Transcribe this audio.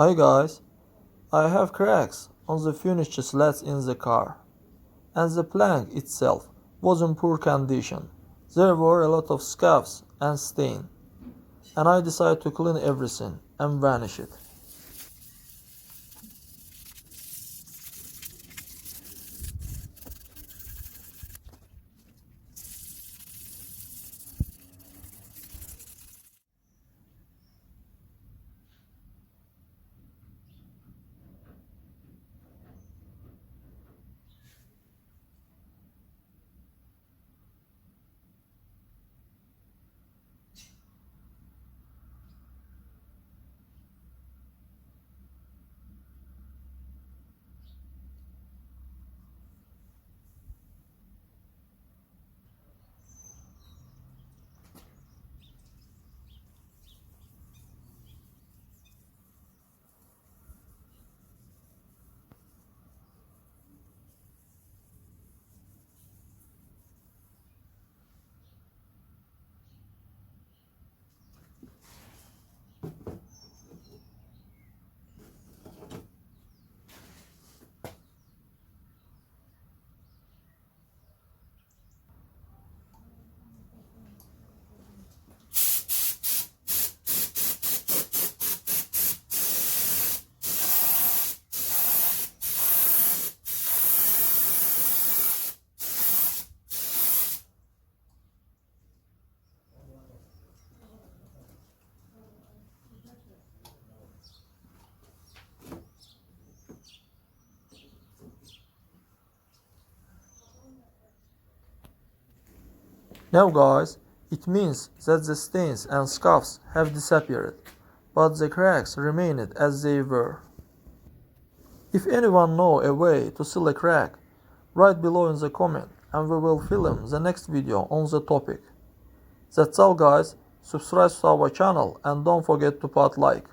Hi guys, I have cracks on the finished slats in the car, and the plank itself was in poor condition. There were a lot of scuffs and stain, and I decided to clean everything and varnish it. Now guys, it means that the stains and scuffs have disappeared, but the cracks remained as they were. If anyone knows a way to seal a crack, write below in the comment and we will film the next video on the topic. That's all guys, subscribe to our channel and don't forget to put like.